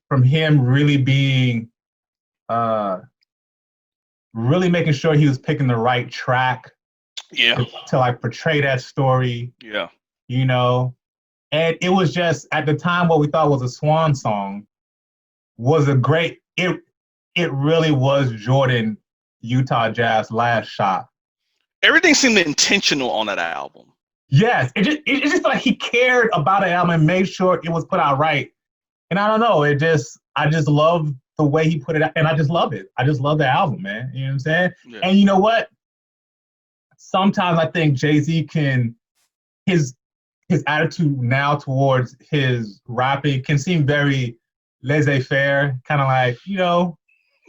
from him really being, really making sure he was picking the right track to like portray that story. Yeah. And it was just, at the time, what we thought was a swan song was it really was Jordan Utah Jazz last shot. Everything seemed intentional on that album. Yes, it just felt like he cared about the album and made sure it was put out right. And I don't know, I just love the way he put it out, and I just love it. I just love the album, man. You know what I'm saying? Yeah. And you know what? Sometimes I think Jay-Z his attitude now towards his rapping can seem very laissez-faire, kind of like,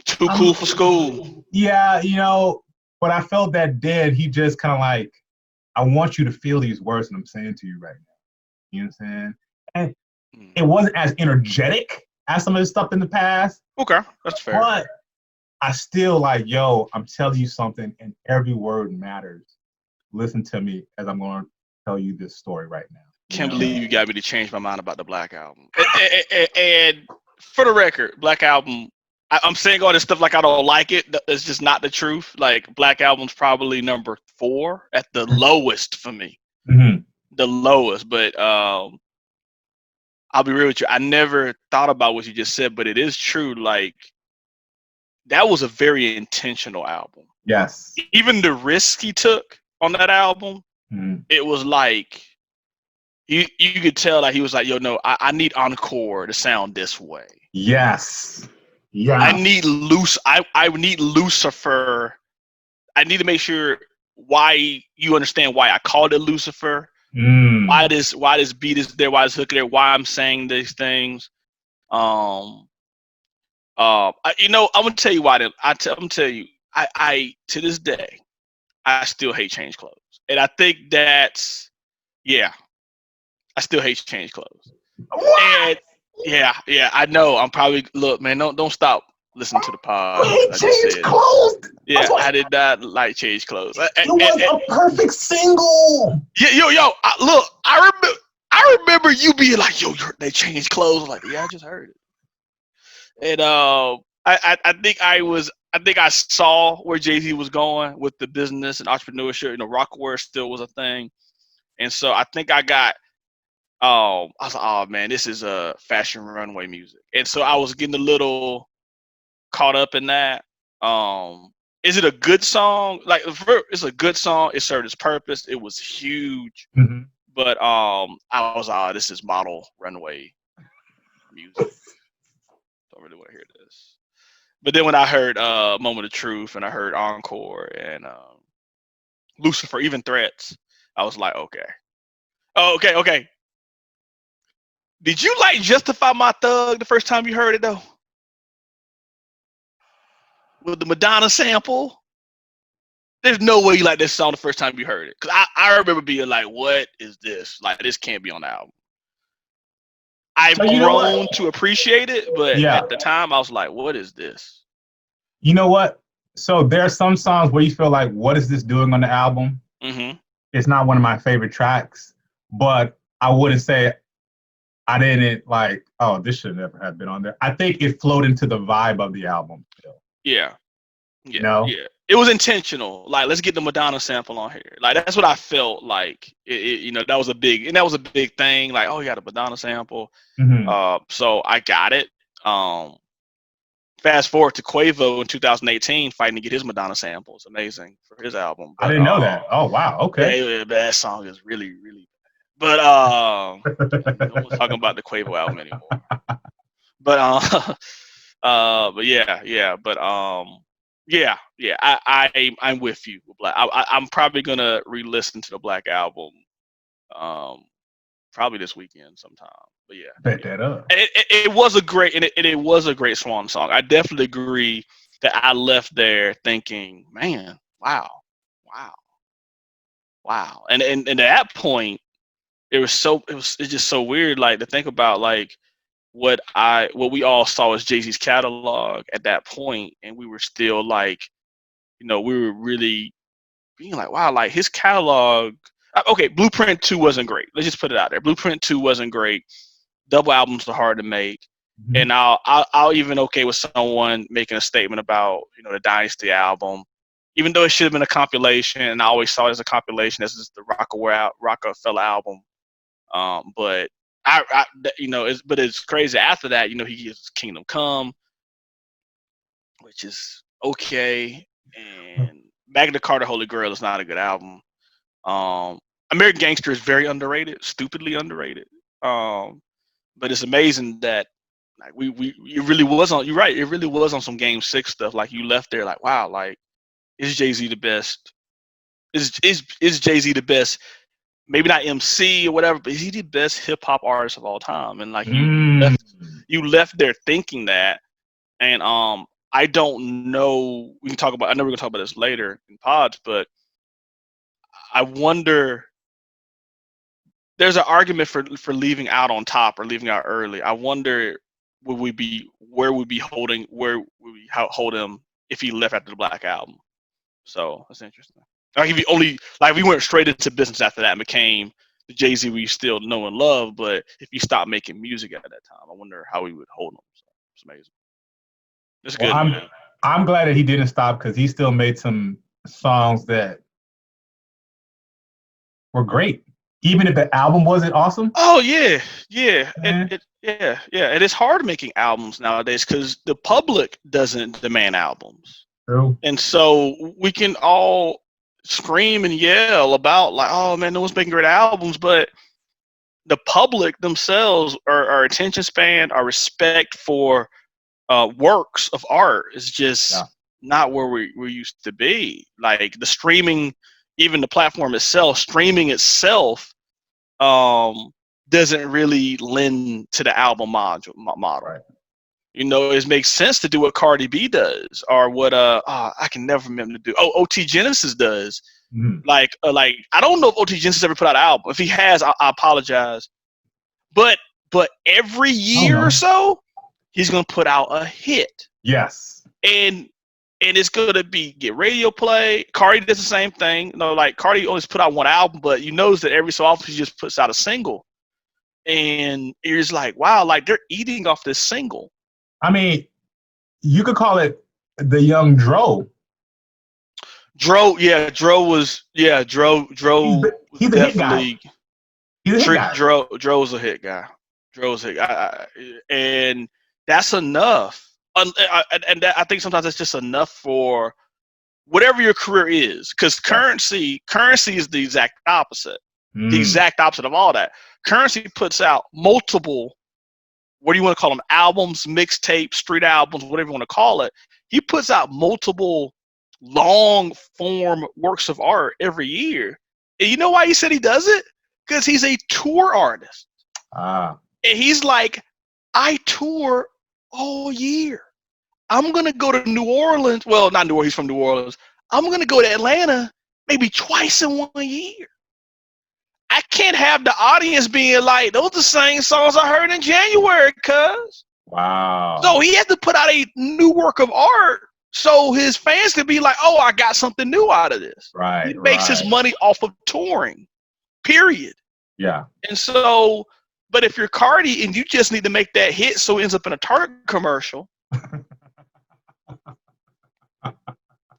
too cool for school. Yeah, but I felt that then he just kind of like, I want you to feel these words that I'm saying to you right now. You know what I'm saying? And it wasn't as energetic as some of the stuff in the past. Okay, that's fair. But I still like, I'm telling you something, and every word matters. Listen to me as I'm going to tell you this story right now. Can't believe you got me to change my mind about the Black Album. And for the record, Black Album, I'm saying all this stuff like I don't like it. That's just not the truth. Like, Black Album's probably number 4 at the lowest for me. Mm-hmm. The lowest. But I'll be real with you. I never thought about what you just said, but it is true. Like, that was a very intentional album. Yes. Even the risk he took on that album, it was like, you could tell that he was like, I need Encore to sound this way. Yes. Yeah. I need I need Lucifer. I need to make sure why you understand why I called it Lucifer. Mm. Why this beat is there, why this hook is there, why I'm saying these things. I'm gonna tell you why. I'm gonna tell you, I to this day, I still hate change clothes, and I think that's yeah, I still hate change clothes, What? and yeah, I know. I'm probably look, man, don't stop listening to the pod He because I just changed said this. clothes. Yeah, That's why I did not like change clothes. it was a perfect single. Yeah, yo, look, I remember you being like, yo, they changed clothes. I'm like, yeah, I just heard it. And I think I saw where Jay-Z was going with the business and entrepreneurship. Rockwear still was a thing, and so I think I was like, oh man, this is a fashion runway music, and so I was getting a little caught up in that. Is it a good song? Like, it's a good song. It served its purpose. It was huge, Mm-hmm. but I was this is model runway music. Don't really want to hear this. But then when I heard Moment of Truth and I heard Encore and Lucifer, even Threats, I was like, okay. Oh, okay. Did you like Justify My Thug the first time you heard it though? With the Madonna sample? There's no way you like this song the first time you heard it. Cause I remember being like, what is this? Like, this can't be on the album. I've So you know grown what? to appreciate it, but Yeah. at the time I was like, what is this? You know what? So there are some songs where you feel like, what is this doing on the album? Mm-hmm. It's not one of my favorite tracks, but I wouldn't say I didn't like, oh, this should never have been on there. I think it flowed into the vibe of the album. Yeah. You know? It was intentional. Like, let's get the Madonna sample on here. Like, that's what I felt like. That was a big thing. Like, oh, you got a Madonna sample. Mm-hmm. So I got it. Fast forward to Quavo in 2018, fighting to get his Madonna sample. It's amazing for his album. I But didn't know that. Oh wow. Okay. that song is really, really bad. But no one's talking about the Quavo album anymore. But but yeah. But yeah. I'm with you. Black. I'm probably gonna re-listen to the Black album. Probably this weekend sometime. But Bet that up. it was a great it was a great swan song. I definitely agree that I left there thinking, man, wow, and at that point, it's just so weird, like to think about like what we all saw as Jay-Z's catalog at that point, and we were still like, we were really being like, wow, like his catalog. Okay, Blueprint 2 wasn't great. Let's just put it out there. Blueprint 2 wasn't great. Double albums are hard to make. Mm-hmm. And I'll even okay with someone making a statement about, the Dynasty album, even though it should have been a compilation, and I always saw it as a compilation. This is the Rockefeller album. But it's crazy. After that, he gives Kingdom Come, which is okay, and Magna Carta Holy Grail is not a good album. American Gangster is very underrated, stupidly underrated. But it's amazing that like it really was on. You're right. It really was on some Game 6 stuff. Like you left there, like wow, like is Jay-Z the best? Is Jay-Z the best? Maybe not MC or whatever, but is he the best hip hop artist of all time? And like you left there thinking that. And I don't know. We can talk about. I know we're gonna talk about this later in pods, but I wonder. There's an argument for leaving out on top or leaving out early. I wonder where would we hold him if he left after the Black album. So that's interesting. Like if he only we went straight into business after that and became the Jay-Z we still know and love, but if he stopped making music at that time, I wonder how we would hold him. So it's amazing. It's good, man. I'm glad that he didn't stop because he still made some songs that were great. Even if the album wasn't awesome. Oh yeah. And it's hard making albums nowadays because the public doesn't demand albums. True. And so we can all scream and yell about like, oh man, no one's making great albums, but the public themselves, our attention span, our respect for works of art is just not where we used to be. Like the streaming, even the platform itself, streaming itself doesn't really lend to the album model. Right. You know, it makes sense to do what Cardi B does, or what I can never remember to do. Oh, OT Genesis does. Mhm. Like I don't know if OT Genesis ever put out an album. If he has, I apologize. But every I don't year or know. so, he's gonna put out a hit, Yes. and it's gonna get radio play. Cardi does the same thing. You know, like Cardi always put out one album, but you notice that every so often she just puts out a single, and you're just like, wow, like they're eating off this single. I mean, you could call it the young Dro. Dro, yeah, Dro was, yeah, Dro was He's a hit guy. definitely He's a hit guy. Dro was a hit guy. Dro was a hit guy, and that's enough. And I think sometimes it's just enough for whatever your career is, because currency is the exact opposite. The exact opposite of all that. Currency puts out multiple, what do you want to call them, albums, mixtapes, street albums, whatever you want to call it. He puts out multiple long form works of art every year. And you know why he said he does it? Because he's a tour artist. And he's like, I tour all year. I'm going to go to New Orleans. Well, not New Orleans. He's from New Orleans. I'm going to go to Atlanta maybe twice in 1 year. I can't have the audience being like, those are the same songs I heard in January, cuz. Wow. So he had to put out a new work of art so his fans could be like, oh, I got something new out of this. Right. He makes his money off of touring, period. Yeah. And so, but if you're Cardi and you just need to make that hit so it ends up in a Target commercial,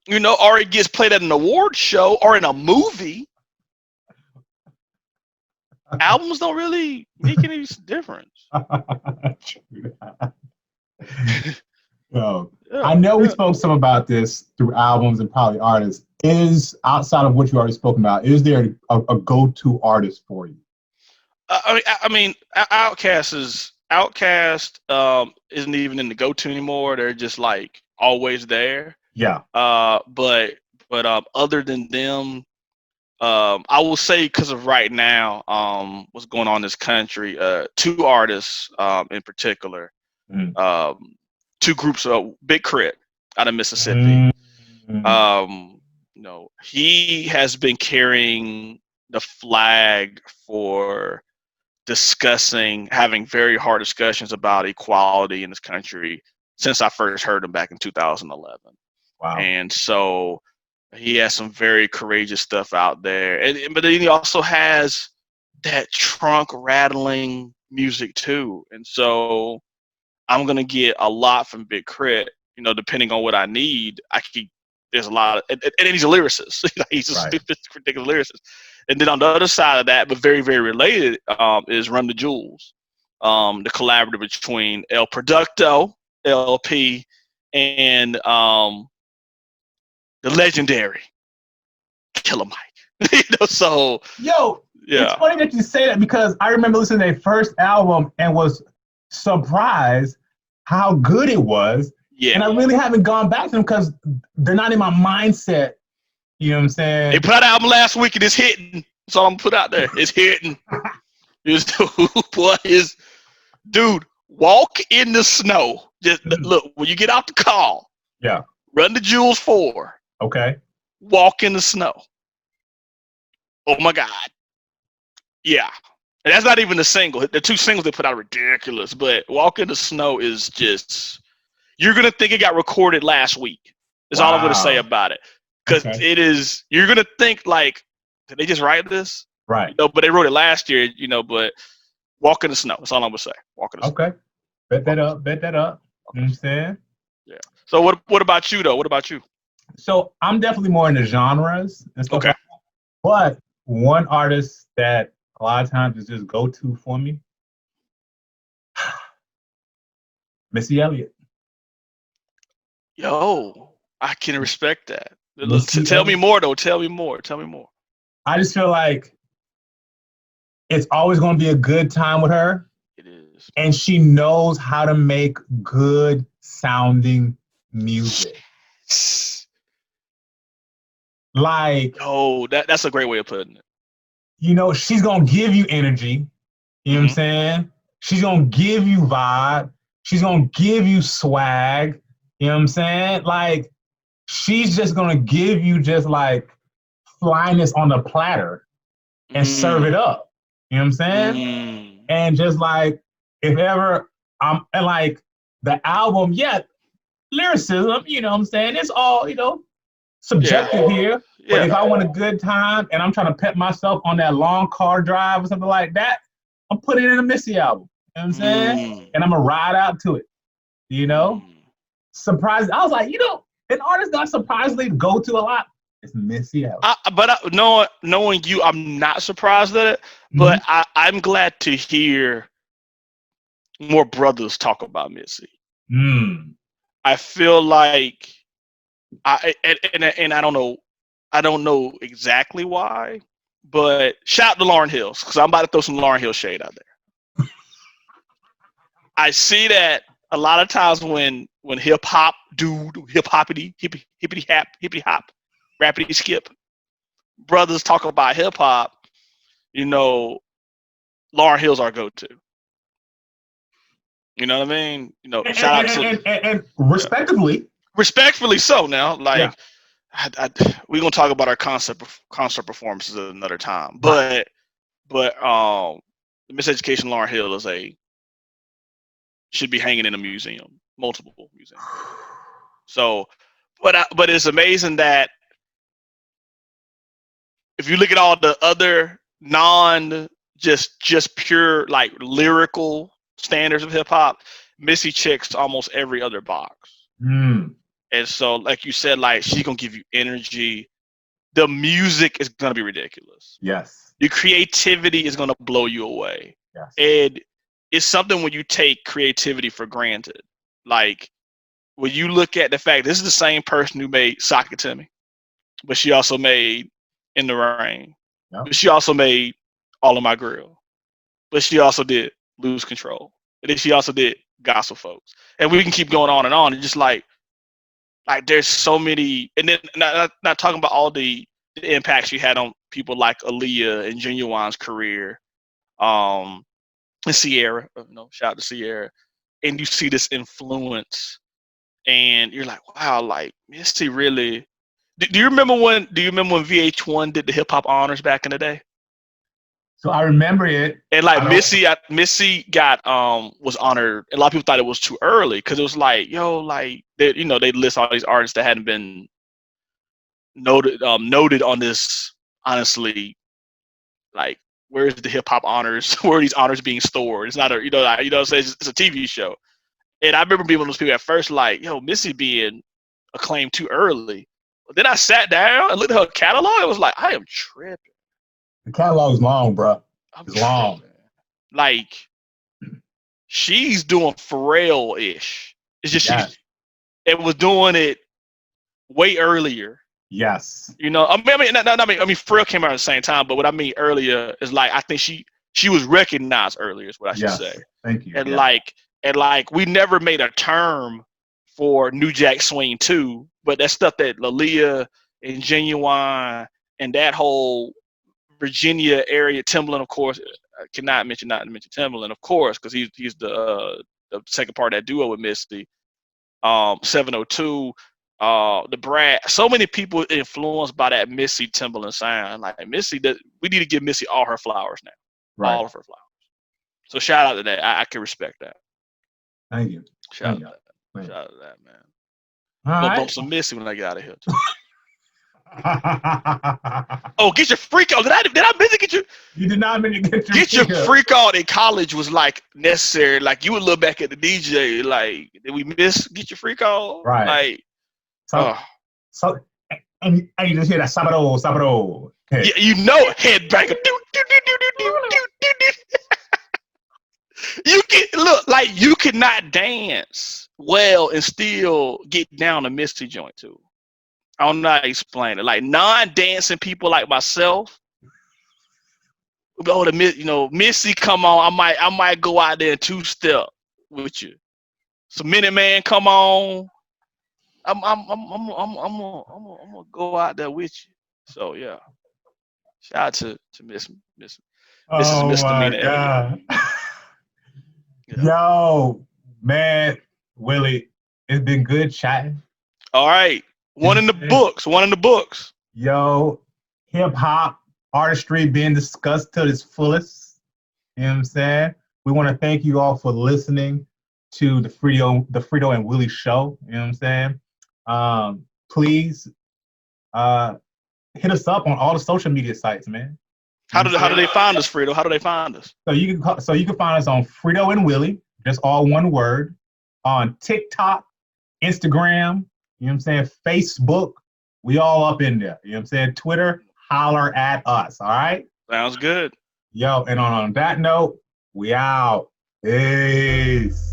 you know, or it gets played at an award show or in a movie, albums don't really make any difference. So, I know we spoke some about this through albums and probably artists. Is, outside of what you already spoken about, is there a go-to artist for you? I mean, Outkast isn't even in the go-to anymore. They're just like always there. Yeah. But other than them, I will say, because of right now, what's going on in this country, two artists in particular, two groups of Big Crit out of Mississippi. You know, he has been carrying the flag for having very hard discussions about equality in this country since I first heard him back in 2011. Wow. And so he has some very courageous stuff out there. But then he also has that trunk rattling music too. And so I'm going to get a lot from Big Crit, you know, depending on what I need. There's a lot of, and he's a lyricist. He's a stupid, ridiculous lyricist. And then on the other side of that, but very, very related, is Run the Jewels, the collaborative between El Producto, LP, and the legendary Killer Mike. You know, so yo, yeah. It's funny that you say that, because I remember listening to their first album and was surprised how good it was. Yeah. And I really haven't gone back to them because they're not in my mindset. You know what I'm saying? They put out an album last week and it's hitting. That's all I'm gonna put out there. It's hitting. Dude, walk in the snow. Just look, when you get out the car, yeah, Run the Jewels 4. Okay. Walk in the snow. Oh my God. Yeah. And that's not even the single. The two singles they put out are ridiculous, but Walk in the Snow is just, you're gonna think it got recorded last week. Is all I'm gonna say about it. Because it is, you're gonna think like, did they just write this? Right. You know, but they wrote it last year, you know, but Walk in the Snow. That's all I'm gonna say. Walk in the Snow. Okay. Bet that up. You know what I'm saying? Yeah. So what about you though? What about you? So I'm definitely more into genres and stuff. Okay. But one artist that a lot of times is just go-to for me, Missy Elliott. Yo, I can respect that. Tell me more though. Tell me more. I just feel like it's always going to be a good time with her. It is. And she knows how to make good sounding music. Like, oh, that's a great way of putting it. you know, she's gonna give you energy. You know what I'm saying? She's gonna give you vibe. She's gonna give you swag. You know what I'm saying? Like, she's just gonna give you just like flyness on the platter and serve it up. You know what I'm saying? And just like, if ever and like the album, yeah, lyricism, you know what I'm saying? It's all, you know, subjective here. But if I want a good time and I'm trying to pet myself on that long car drive or something like that, I'm putting in a Missy album. You know what I'm saying? And I'm gonna ride out to it. You know? Surprised. I was like, you know, an artist that I surprisingly go to a lot is Missy Elliott. Knowing you, I'm not surprised at it, but I'm glad to hear more brothers talk about Missy. I feel like and I don't know exactly why, but shout out to Lauryn Hill, because I'm about to throw some Lauryn Hill shade out there. I see that a lot of times when hip hop hippity hop, rappity skip, brothers talk about hip hop, you know, Lauryn Hill's our go-to. You know what I mean? You know, shout out to and respectively. Respectfully so now, like we're gonna talk about our concert performances at another time. But Miseducation Lauryn Hill should be hanging in a museum, multiple museums. So, but it's amazing that if you look at all the other just pure like lyrical standards of hip hop, Missy checks almost every other box. And so, like you said, like she's gonna give you energy. The music is gonna be ridiculous. Yes. Your creativity is gonna blow you away. Yes. And it's something when you take creativity for granted. Like when you look at the fact this is the same person who made Sock It To Me, but she also made In the Rain. Yep. But she also made All of My Grill. But she also did Lose Control. And then she also did Gospel Folks. And we can keep going on. And just like there's so many, and then not talking about all the impact she had on people like Aaliyah and Genuine's career, and Sierra, shout out to Sierra, and you see this influence, and you're like, wow, like Missy really. Do you remember when VH1 did the hip hop honors back in the day? So I remember it. And like Missy got was honored. A lot of people thought it was too early because it was like, they list all these artists that hadn't been noted on this. Honestly, like, where's the hip hop honors? Where are these honors being stored? It's not it's a TV show. And I remember being one of those people at first, like, Missy being acclaimed too early. But then I sat down and looked at her catalog. I was like, I am tripping. The catalog's long, bro. It's long. Like, she's doing Pharrell-ish. It's just it was doing it way earlier. Yes. I mean, Pharrell came out at the same time, but what I mean earlier is like I think she was recognized earlier, is what I should say. Thank you. And like we never made a term for New Jack Swing 2, but that stuff that Aaliyah and Genuine and that whole Virginia area, Timbaland, of course, I cannot mention Timbaland, of course, because he's the second part of that duo with Missy. 702, the Brad. So many people influenced by that Missy Timbaland sound. Like Missy, we need to give Missy all her flowers now. Right. All of her flowers. So shout out to that. I can respect that. Thank you. Shout out to that, man. I'm gonna bump some Missy when I get out of here too. Oh, get your freak on! Did I mean to get you? You did not mean to get your freak on. In college was like necessary. Like you would look back at the DJ. Like, did we miss get your freak on? Right. Like, and you just hear that sabado. Hey. Yeah, headbanger. You cannot dance well and still get down a Misty joint too. I'm not explaining it. Like non-dancing people like myself, Missy, come on. I might go out there and two-step with you. So Minute Man, come on. I'm gonna go out there with you. So yeah. Shout out to Mrs. Oh my Misdemeanor Elliott. God. Yeah. Yo, man, Willie, it's been good chatting. All right. You know One in the what I'm saying? books. One in the books. Yo, hip hop artistry being discussed to its fullest. You know what I'm saying? We want to thank you all for listening to the Frito and Willie show. You know what I'm saying? Please hit us up on all the social media sites, man. You know what How I'm do saying? they find us, Frito? How do they find us? So you can find us on Frito and Willie, just all one word, on TikTok, Instagram, you know what I'm saying? Facebook, we all up in there. You know what I'm saying? Twitter, holler at us. All right. Sounds good. Yo, and on that note, we out. Peace.